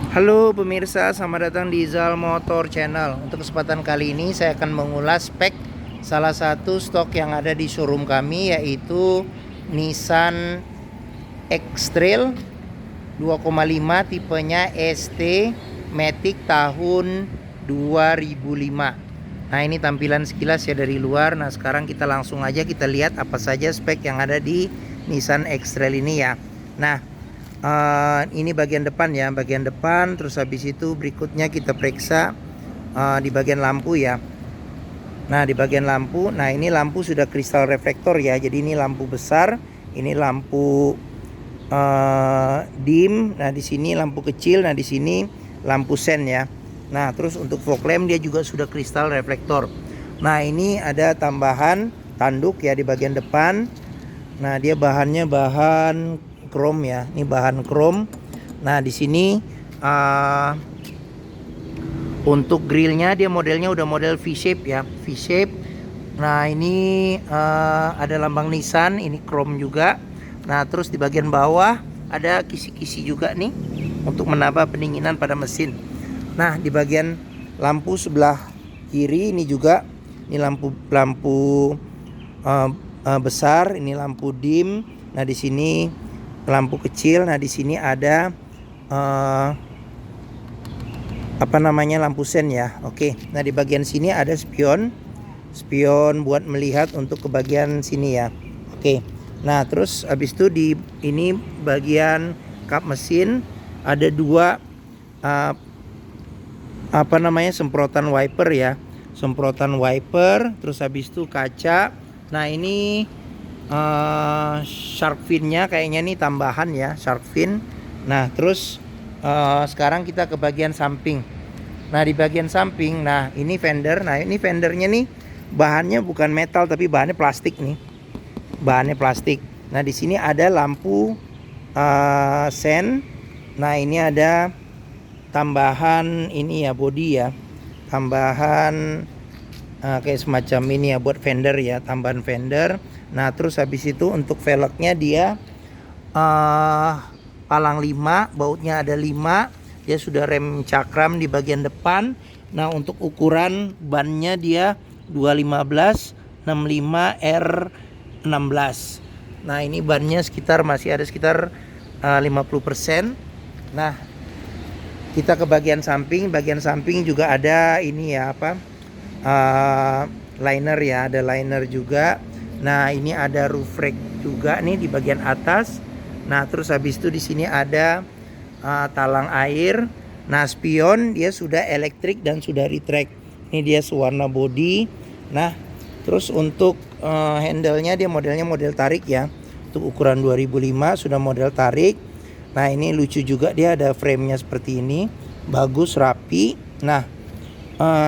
Halo pemirsa, selamat datang di Zal Motor Channel. Untuk kesempatan kali ini saya akan mengulas spek salah satu stok yang ada di showroom kami, yaitu Nissan X-Trail 2,5 tipenya ST Matic tahun 2005. Nah, ini tampilan sekilas ya dari luar. Nah, sekarang kita langsung aja kita lihat apa saja spek yang ada di Nissan X-Trail ini ya. Nah, ini bagian depan ya, bagian depan. Terus habis itu berikutnya kita periksa di bagian lampu ya. Nah, di bagian lampu, nah ini lampu sudah kristal reflektor ya. Jadi ini lampu besar, ini lampu dim. Nah, di sini lampu kecil, nah di sini lampu sen ya. Nah, terus untuk fog lamp dia juga sudah kristal reflektor. Nah, ini ada tambahan tanduk ya di bagian depan. Nah, dia bahannya bahan chrome ya, ini bahan chrome. Nah, di sini untuk grillnya dia modelnya udah model V-shape ya, V-shape. Nah, ini ada lambang Nissan, ini chrome juga. Nah, terus di bagian bawah ada kisi-kisi juga nih untuk menambah pendinginan pada mesin. Nah, di bagian lampu sebelah kiri ini juga, ini lampu besar, ini lampu dim. Nah, di sini lampu kecil. Nah, di sini ada lampu sen ya. Oke. Nah, di bagian sini ada spion buat melihat untuk ke bagian sini ya. Oke. Nah, terus habis itu di ini bagian kap mesin ada dua semprotan wiper ya. Semprotan wiper, terus habis itu kaca. Nah, ini shark fin-nya kayaknya nih tambahan ya, shark fin. Nah, terus sekarang kita ke bagian samping. Nah, di bagian samping, nah ini fender. Nah, ini fendernya nih bahannya bukan metal tapi bahannya plastik nih. Bahannya plastik. Nah, di sini ada lampu sen. Nah, ini ada tambahan ini ya, body ya. Tambahan kayak semacam ini ya buat fender ya, tambahan fender. Nah, terus habis itu untuk velgnya dia palang 5, bautnya ada 5. Dia sudah rem cakram di bagian depan. Nah, untuk ukuran bannya dia 215 65 R16. Nah, ini bannya masih ada sekitar 50%. Nah, kita ke bagian samping. Bagian samping juga ada ini ya, liner ya, ada liner juga. Nah, ini ada roof rack juga nih di bagian atas. Nah, terus habis itu di sini ada talang air. Nah, spion dia sudah elektrik dan sudah retract. Ini dia sewarna body. Nah, terus untuk handle-nya dia modelnya model tarik ya. Untuk ukuran 2005 sudah model tarik. Nah, ini lucu juga, dia ada frame-nya seperti ini. Bagus, rapi. Nah,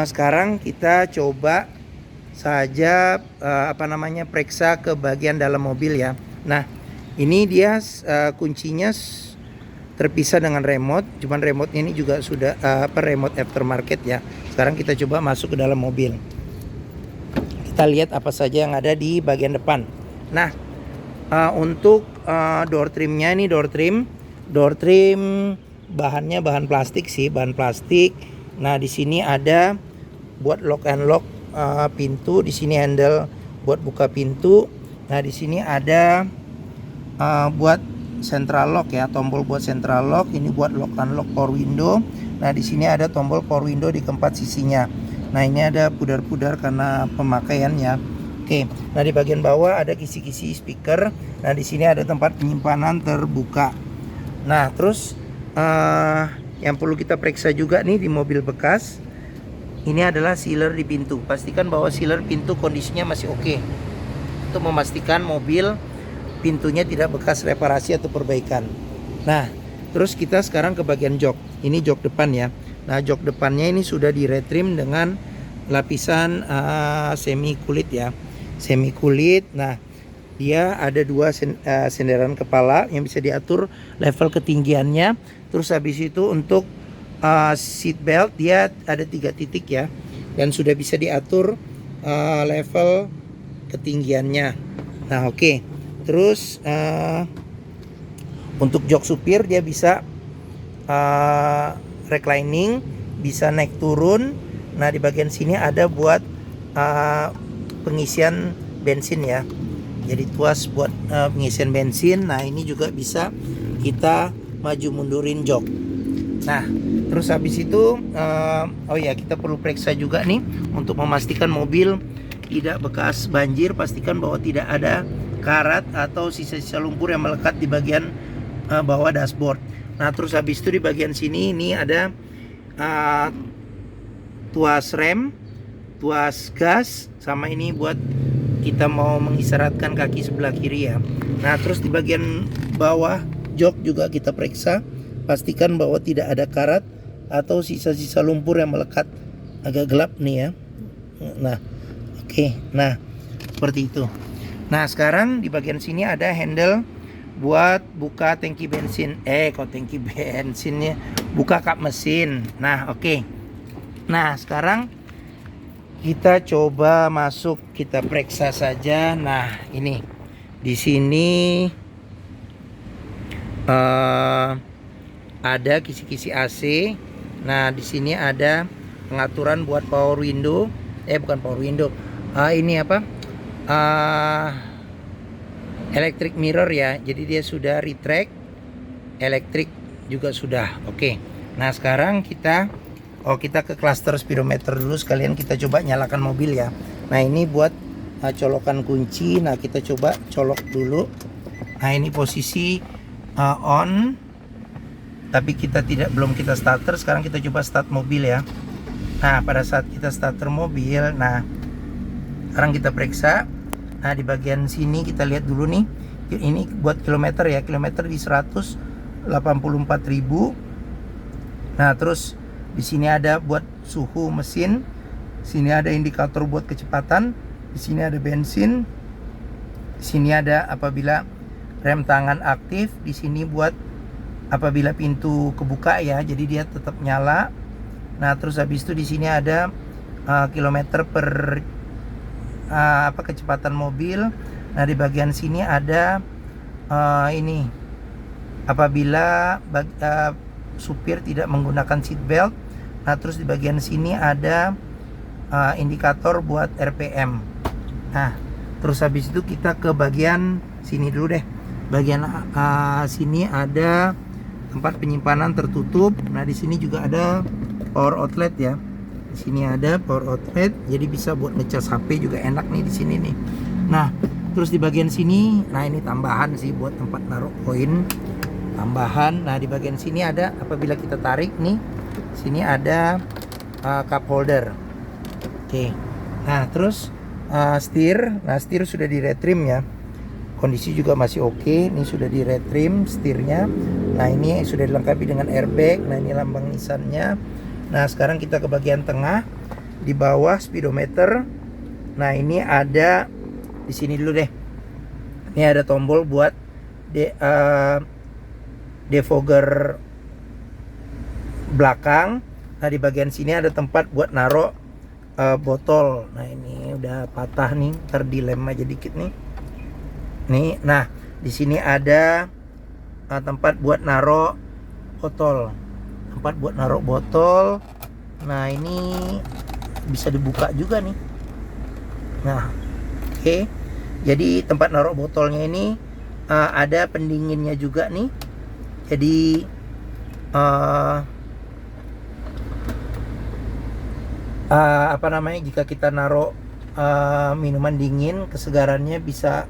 sekarang kita coba saja periksa ke bagian dalam mobil ya. Nah, ini dia kuncinya terpisah dengan remote. Cuman remote-nya ini juga sudah remote aftermarket ya. Sekarang kita coba masuk ke dalam mobil. Kita lihat apa saja yang ada di bagian depan. Nah, untuk door trimnya ini door trim bahannya bahan plastik sih, bahan plastik. Nah, di sini ada buat lock and lock pintu. Di sini handle buat buka pintu. Nah, di sini ada buat central lock ya, tombol buat central lock. Ini buat lock and lock power window. Nah, di sini ada tombol power window di keempat sisinya. Nah, ini ada pudar-pudar karena pemakaian ya. Oke. Nah, di bagian bawah ada kisi-kisi speaker. Nah, di sini ada tempat penyimpanan terbuka. Nah, terus yang perlu kita periksa juga nih di mobil bekas, ini adalah sealer di pintu. Pastikan bahwa sealer pintu kondisinya masih oke, untuk memastikan mobil pintunya tidak bekas reparasi atau perbaikan. Nah, terus kita sekarang ke bagian jok. Ini jok depan ya. Nah, jok depannya ini sudah di retrim dengan lapisan semi kulit ya, semi kulit. Nah, dia ada dua senderan kepala yang bisa diatur level ketinggiannya. Terus habis itu untuk seat belt dia ada 3 titik ya, dan sudah bisa diatur level ketinggiannya. Nah, oke. Terus untuk jok supir dia bisa reclining, bisa naik turun. Nah di bagian sini ada buat pengisian bensin ya. Jadi tuas buat pengisian bensin. Nah ini juga bisa kita maju mundurin jok. Nah terus habis itu oh ya, kita perlu periksa juga nih untuk memastikan mobil tidak bekas banjir. Pastikan bahwa tidak ada karat atau sisa-sisa lumpur yang melekat di bagian bawah dashboard. Nah terus habis itu di bagian sini ini ada tuas rem, tuas gas, sama ini buat kita mau mengisyaratkan kaki sebelah kiri ya. Nah terus di bagian bawah jok juga kita periksa, pastikan bahwa tidak ada karat atau sisa-sisa lumpur yang melekat. Agak gelap nih ya. Nah oke, nah seperti itu. Nah sekarang di bagian sini ada handle buat buka tangki bensin. Tangki bensinnya, buka kap mesin. Nah oke. Nah sekarang kita coba masuk, kita periksa saja. Nah ini di sini ada kisi-kisi AC. Nah di sini ada pengaturan buat power window. Bukan power window. Ini apa? Electric mirror ya. Jadi dia sudah retract, elektrik juga sudah. Oke. Nah sekarang kita ke cluster speedometer dulu sekalian. Kita coba nyalakan mobil ya. Nah ini buat colokan kunci. Nah kita coba colok dulu. Nah ini posisi on, tapi kita belum kita starter. Sekarang kita coba start mobil ya. Nah pada saat kita starter mobil, nah sekarang kita periksa. Nah di bagian sini kita lihat dulu nih, ini buat kilometer ya, kilometer di 184.000. Nah terus di sini ada buat suhu mesin, sini ada indikator buat kecepatan, di sini ada bensin, di sini ada apabila rem tangan aktif, di sini buat apabila pintu kebuka ya, jadi dia tetap nyala. Nah terus habis itu di sini ada kilometer per kecepatan mobil. Nah di bagian sini ada ini apabila supir tidak menggunakan seat belt. Nah terus di bagian sini ada indikator buat RPM. Nah terus habis itu kita ke bagian sini dulu deh. Bagian sini ada tempat penyimpanan tertutup. Nah di sini juga ada power outlet ya. Di sini ada power outlet, jadi bisa buat ngecas HP juga enak nih di sini nih. Nah, terus di bagian sini, nah ini tambahan sih buat tempat naruh koin tambahan. Nah, di bagian sini ada apabila kita tarik nih, sini ada cup holder. Oke. Nah, terus setir. Nah, setir sudah di retrim ya. Kondisi juga masih oke. Ini sudah di retrim setirnya. Nah, ini sudah dilengkapi dengan airbag. Nah, ini lambang Nissan-nya. Nah sekarang kita ke bagian tengah, di bawah speedometer. Nah ini ada di sini dulu deh. Ini ada tombol buat defogger belakang. Nah di bagian sini ada tempat buat naruh botol. Nah ini udah patah nih, ntar dilem aja dikit nih. Nih, nah di sini ada tempat buat naruh botol. Tempat buat naruh botol. Nah ini bisa dibuka juga nih. Nah oke. Jadi tempat naruh botolnya ini ada pendinginnya juga nih. Jadi jika kita naruh minuman dingin, kesegarannya bisa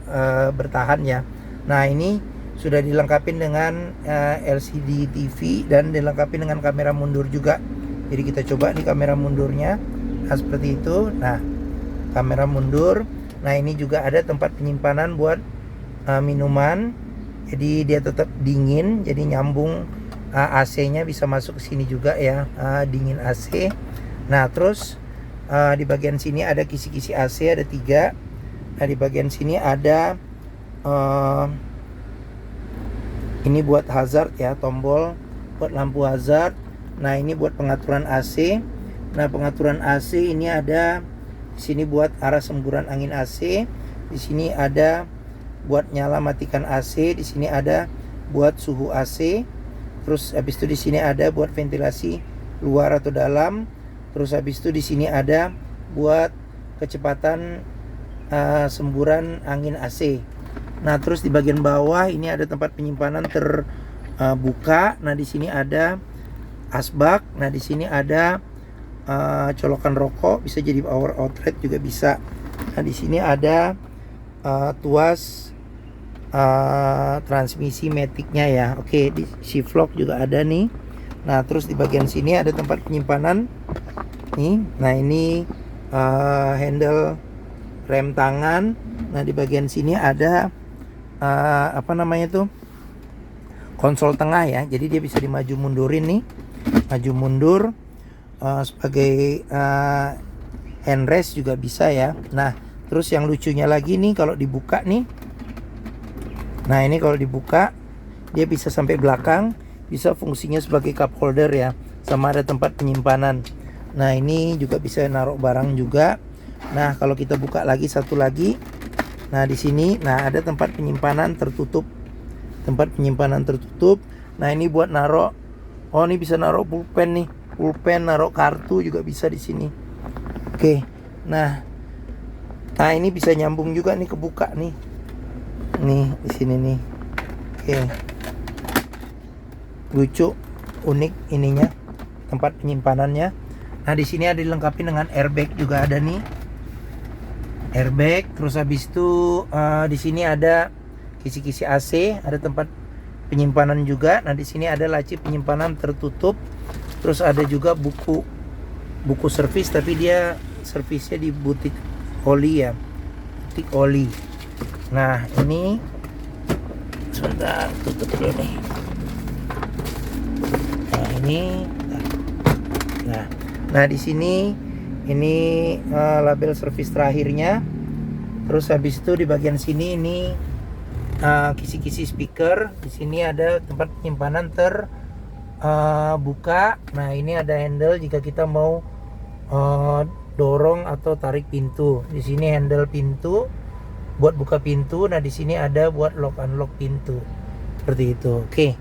bertahan ya. Nah ini sudah dilengkapi dengan LCD TV dan dilengkapi dengan kamera mundur juga. Jadi kita coba nih kamera mundurnya. Nah seperti itu. Nah kamera mundur. Nah ini juga ada tempat penyimpanan buat minuman. Jadi dia tetap dingin. Jadi nyambung AC-nya bisa masuk ke sini juga ya, dingin AC. Nah terus di bagian sini ada kisi-kisi AC, ada 3. Nah di bagian sini ada ini buat hazard ya, tombol buat lampu hazard. Nah ini buat pengaturan AC. Nah pengaturan AC ini ada di sini buat arah semburan angin AC. Di sini ada buat nyala matikan AC. Di sini ada buat suhu AC. Terus habis itu di sini ada buat ventilasi luar atau dalam. Terus habis itu di sini ada buat kecepatan semburan angin AC. Nah, terus di bagian bawah ini ada tempat penyimpanan terbuka. Nah, di sini ada asbak. Nah, di sini ada colokan rokok, bisa jadi power outlet juga bisa. Nah, di sini ada tuas transmisi maticnya ya. Oke, di shift lock juga ada nih. Nah, terus di bagian sini ada tempat penyimpanan nih. Nah, ini handle rem tangan. Nah, di bagian sini ada apa namanya tuh, konsol tengah ya. Jadi dia bisa dimaju mundurin nih, maju mundur sebagai handrest juga bisa ya. Nah, terus yang lucunya lagi nih, kalau dibuka nih, nah ini kalau dibuka dia bisa sampai belakang, bisa fungsinya sebagai cup holder ya, sama ada tempat penyimpanan. Nah, ini juga bisa naruh barang juga. Nah, kalau kita buka lagi satu lagi, nah di sini nah ada tempat penyimpanan tertutup, tempat penyimpanan tertutup. Nah, ini buat naruh, oh ini bisa naruh pulpen nih, pulpen, naruh kartu juga bisa di sini. Oke, nah ini bisa nyambung juga nih, kebuka nih, di sini nih. Oke, lucu, unik ininya, tempat penyimpanannya. Nah, di sini ada dilengkapi dengan airbag juga ada nih, airbag. Terus habis itu di sini ada kisi-kisi AC, ada tempat penyimpanan juga. Nah, di sini ada laci penyimpanan tertutup. Terus ada juga buku servis, tapi dia servisnya di butik oli ya, butik oli. Nah, ini sebentar, tutup dulu nih. Nah, ini nah di sini ini label servis terakhirnya. Terus habis itu di bagian sini ini kisi-kisi speaker. Di sini ada tempat penyimpanan terbuka. Nah, ini ada handle jika kita mau dorong atau tarik pintu. Di sini handle pintu buat buka pintu. Nah, di sini ada buat lock unlock pintu. Seperti itu. Oke.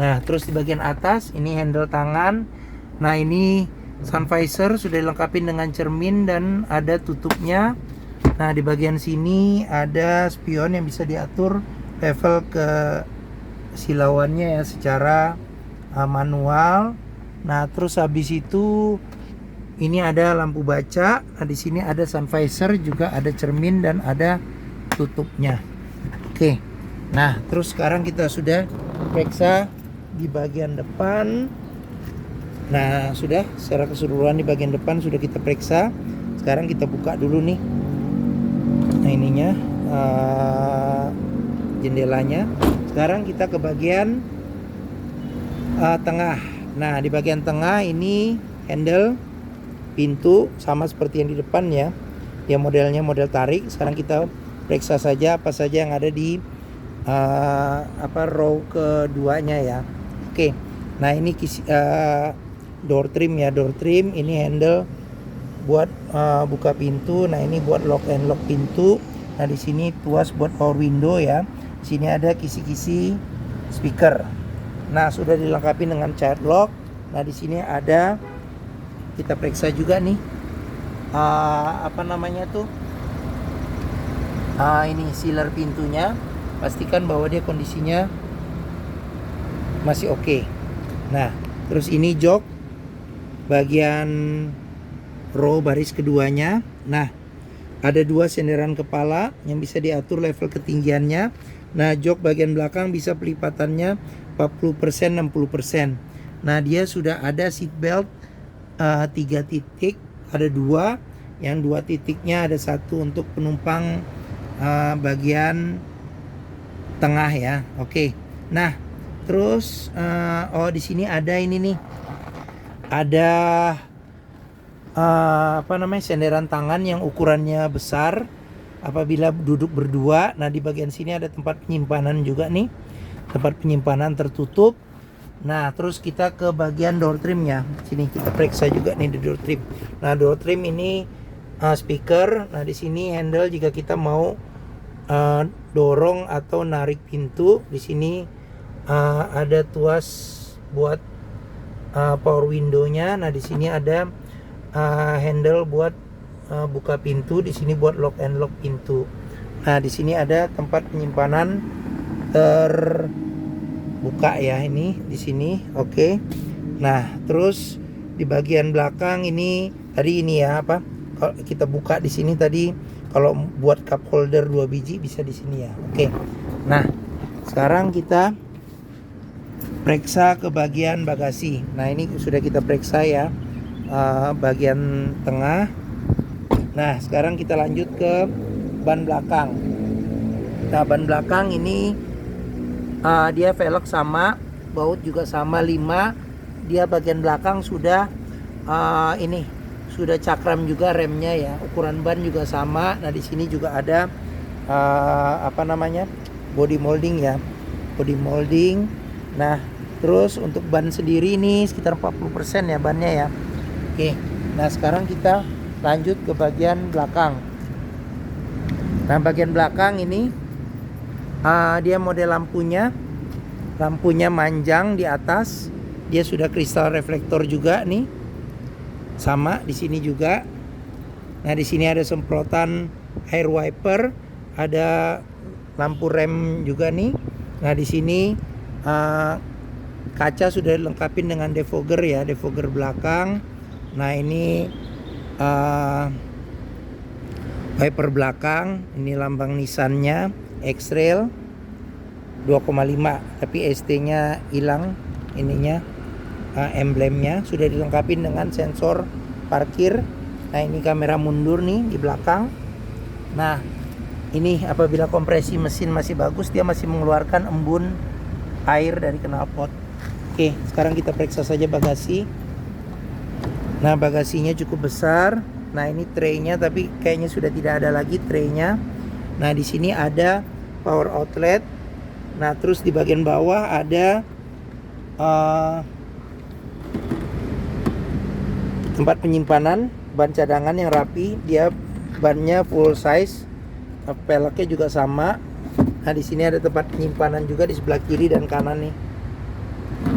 Nah, terus di bagian atas ini handle tangan. Nah, ini sun visor sudah dilengkapi dengan cermin dan ada tutupnya. Nah, di bagian sini ada spion yang bisa diatur level ke silauannya ya secara manual. Nah, terus habis itu ini ada lampu baca. Nah, di sini ada sun visor, juga ada cermin dan ada tutupnya. Oke. Nah, terus sekarang kita sudah periksa di bagian depan. Nah, sudah secara keseluruhan di bagian depan sudah kita periksa. Sekarang kita buka dulu nih. Nah, ininya jendelanya. Sekarang kita ke bagian tengah. Nah, di bagian tengah ini handle pintu sama seperti yang di depan ya. Ya, modelnya model tarik. Sekarang kita periksa saja apa saja yang ada di row keduanya ya. Oke. Nah, ini door trim ya, door trim. Ini handle buat buka pintu. Nah, ini buat lock and lock pintu. Nah, di sini tuas buat power window ya. Di sini ada kisi-kisi speaker. Nah, sudah dilengkapi dengan child lock. Nah, di sini ada, kita periksa juga nih ini sealer pintunya. Pastikan bahwa dia kondisinya masih oke. Nah, terus ini jok bagian row baris keduanya. Nah, ada dua senderan kepala yang bisa diatur level ketinggiannya. Nah, jok bagian belakang bisa pelipatannya 40%, 60%. Nah, dia sudah ada seat belt 3 titik, ada 2. Yang 2 titiknya ada 1 untuk penumpang bagian tengah ya. Oke. Nah, terus di sini ada ini nih. Ada senderan tangan yang ukurannya besar apabila duduk berdua. Nah, di bagian sini ada tempat penyimpanan juga nih, tempat penyimpanan tertutup. Nah, terus kita ke bagian door trimnya. Sini kita periksa juga nih di door trim. Nah, door trim ini speaker. Nah, di sini handle jika kita mau dorong atau narik pintu. Di sini ada tuas buat power window-nya. Nah, di sini ada handle buat buka pintu, di sini buat lock and lock pintu. Nah, di sini ada tempat penyimpanan terbuka ya, ini di sini. Oke. Nah, terus di bagian belakang ini tadi ini ya apa? Kalau kita buka di sini tadi, kalau buat cup holder 2 biji bisa di sini ya. Oke. Nah, sekarang kita periksa ke bagian bagasi. Nah, ini sudah kita periksa ya bagian tengah. Nah, sekarang kita lanjut ke ban belakang. Nah, ban belakang ini dia velg sama, baut juga sama 5. Dia bagian belakang sudah ini sudah cakram juga remnya ya. Ukuran ban juga sama. Nah, di sini juga ada apa namanya? Body molding ya. Body molding. Nah, terus untuk ban sendiri ini sekitar 40% ya bannya ya. Oke. Nah, sekarang kita lanjut ke bagian belakang. Nah, bagian belakang ini dia model lampunya manjang di atas. Dia sudah kristal reflektor juga nih. Sama di sini juga. Nah, di sini ada semprotan air wiper, ada lampu rem juga nih. Nah, di sini kaca sudah dilengkapi dengan defogger ya, defogger belakang. Nah, ini wiper belakang, ini lambang Nissan-nya, X-Trail 2,5, tapi ST-nya hilang ininya, emblemnya. Sudah dilengkapi dengan sensor parkir. Nah, ini kamera mundur nih di belakang. Nah, ini apabila kompresi mesin masih bagus, dia masih mengeluarkan embun air dari knalpot. Oke, sekarang kita periksa saja bagasi. Nah, bagasinya cukup besar. Nah, ini tray-nya, tapi kayaknya sudah tidak ada lagi tray-nya. Nah, di sini ada power outlet. Nah, terus di bagian bawah ada tempat penyimpanan ban cadangan yang rapi. Dia bannya full size, peleknya juga sama. Nah, di sini ada tempat penyimpanan juga di sebelah kiri dan kanan nih.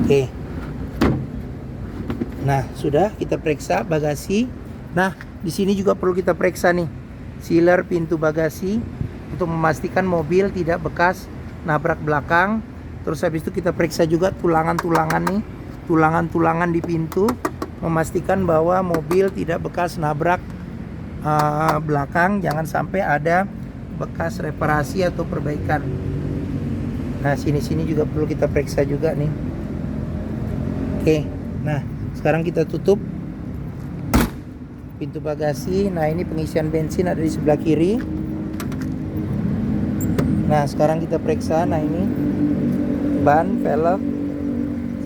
Oke. Nah, sudah kita periksa bagasi. Nah, di sini juga perlu kita periksa nih sealer pintu bagasi untuk memastikan mobil tidak bekas nabrak belakang. Terus habis itu kita periksa juga tulangan-tulangan nih, tulangan-tulangan di pintu, memastikan bahwa mobil tidak bekas nabrak belakang, jangan sampai ada bekas reparasi atau perbaikan. Nah, sini-sini juga perlu kita periksa juga nih. Oke. Nah, sekarang kita tutup pintu bagasi. Nah, ini pengisian bensin ada di sebelah kiri. Nah, sekarang kita periksa. Nah, ini ban, velg.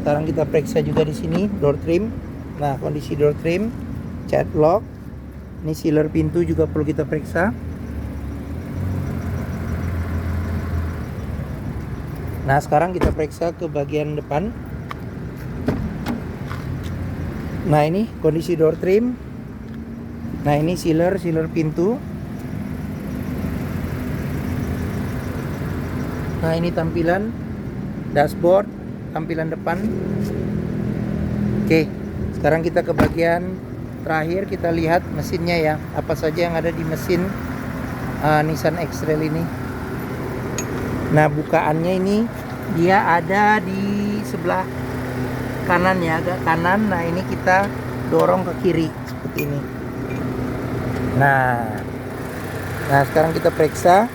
Sekarang kita periksa juga di sini door trim. Nah, kondisi door trim, cat lock. Ini sealer pintu juga perlu kita periksa. Nah, sekarang kita periksa ke bagian depan. Nah, ini kondisi door trim. Nah, ini sealer pintu. Nah, ini tampilan dashboard, tampilan depan. Oke, sekarang kita ke bagian terakhir, kita lihat mesinnya ya. Apa saja yang ada di mesin Nissan X-Trail ini. Nah, bukaannya ini dia ada di sebelah kanan ya, agak kanan. Nah, ini kita dorong ke kiri seperti ini. Nah, sekarang kita periksa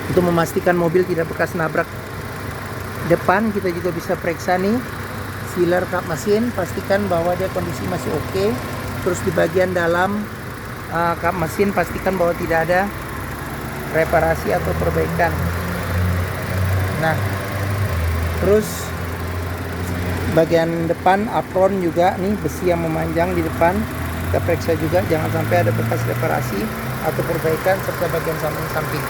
untuk memastikan mobil tidak bekas nabrak depan. Kita juga bisa periksa nih sealer kap mesin, pastikan bahwa dia kondisi masih oke. Terus di bagian dalam kap mesin, pastikan bahwa tidak ada reparasi atau perbaikan. Nah, terus bagian depan apron juga nih, besi yang memanjang di depan kita periksa juga, jangan sampai ada bekas reparasi atau perbaikan, serta bagian samping.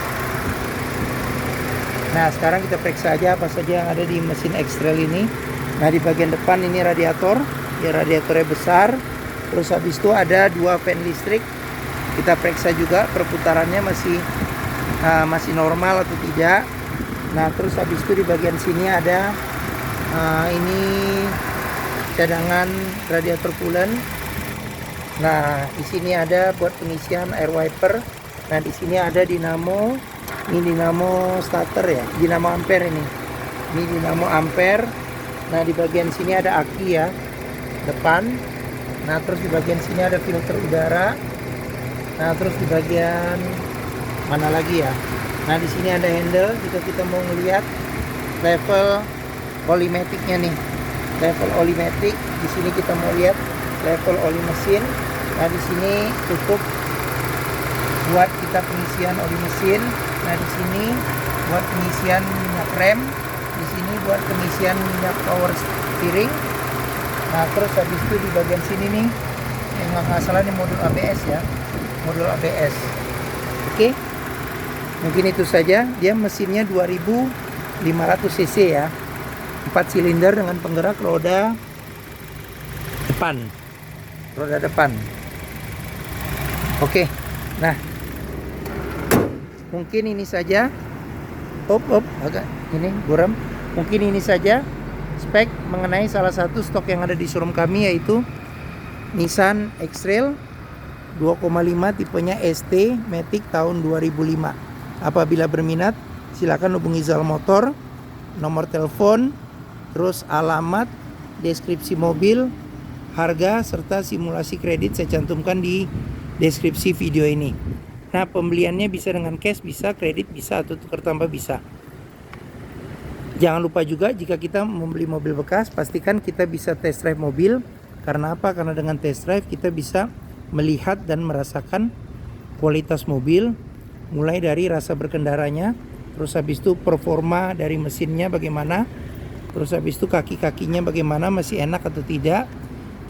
Nah, sekarang kita periksa aja apa saja yang ada di mesin X-Trail ini. Nah, di bagian depan ini radiator, ya radiatornya besar. Terus habis itu ada 2 fan listrik. Kita periksa juga perputarannya masih normal atau tidak. Nah, terus habis itu di bagian sini ada Ini cadangan radiator coolant. Nah, di sini ada buat pengisian air wiper. Nah, di sini ada dinamo. Ini dinamo starter ya, dinamo ampere ini. Ini dinamo ampere. Nah, di bagian sini ada aki ya, depan. Nah, terus di bagian sini ada filter udara. Nah, terus di bagian mana lagi ya? Nah, di sini ada handle jika kita mau melihat level olimetiknya nih. Level olimetik. Di sini kita mau lihat level oli mesin. Nah, di sini cukup buat kita pengisian oli mesin. Nah, di sini buat pengisian minyak rem. Di sini buat pengisian minyak power steering. Nah, terus habis itu di bagian sini nih, yang nggak salah nih modul ABS ya, modul ABS. Oke, mungkin itu saja. Dia mesinnya 2500 cc ya, 4 silinder dengan penggerak roda depan. Oke, nah mungkin ini saja. Agak ini buram. Mungkin ini saja spek mengenai salah satu stok yang ada di showroom kami, yaitu Nissan X-Trail 2,5 tipenya ST Matic tahun 2005. Apabila berminat, silakan hubungi Zal Motor. Nomor telepon, terus alamat, deskripsi mobil, harga, serta simulasi kredit saya cantumkan di deskripsi video ini. Nah, pembeliannya bisa dengan cash, bisa kredit, bisa atau tukar tambah bisa. Jangan lupa juga jika kita membeli mobil bekas, pastikan kita bisa test drive mobil. Karena apa? Karena dengan test drive kita bisa melihat dan merasakan kualitas mobil, mulai dari rasa berkendaranya, terus habis itu performa dari mesinnya bagaimana, terus habis itu kaki-kakinya bagaimana, masih enak atau tidak,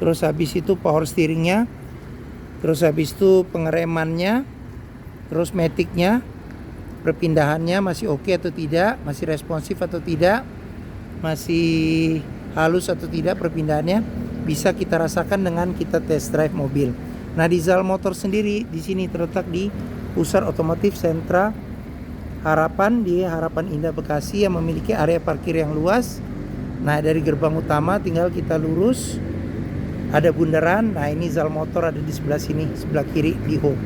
terus habis itu power steeringnya, terus habis itu pengeremannya, terus maticnya, perpindahannya masih oke atau tidak, masih responsif atau tidak, masih halus atau tidak perpindahannya, bisa kita rasakan dengan kita test drive mobil. Nah, di Zal Motor sendiri di sini terletak di Pusat Otomotif Sentra Harapan di Harapan Indah Bekasi, yang memiliki area parkir yang luas. Nah, dari gerbang utama tinggal kita lurus, ada bundaran. Nah, ini Zal Motor ada di sebelah sini, sebelah kiri di home.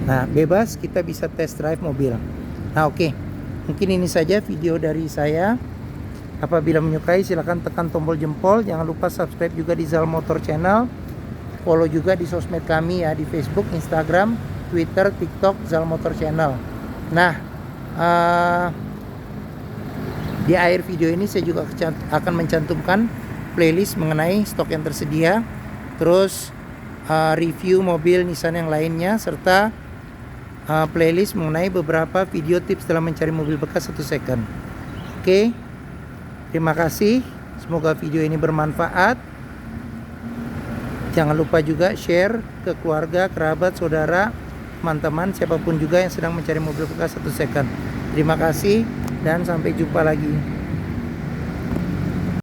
Nah, bebas kita bisa test drive mobil. Nah, oke. Mungkin ini saja video dari saya. Apabila menyukai, silahkan tekan tombol jempol. Jangan lupa subscribe juga di Zal Motor Channel. Follow juga di sosmed kami ya, di Facebook, Instagram, Twitter, TikTok, Zal Motor Channel. Nah, di akhir video ini saya juga akan mencantumkan playlist mengenai stok yang tersedia, terus review mobil Nissan yang lainnya, serta playlist mengenai beberapa video tips dalam mencari mobil bekas 1 second. Oke, terima kasih. Semoga video ini bermanfaat. Jangan lupa juga share ke keluarga, kerabat, saudara, teman-teman, siapapun juga yang sedang mencari mobil bekas 1 second. Terima kasih dan sampai jumpa lagi.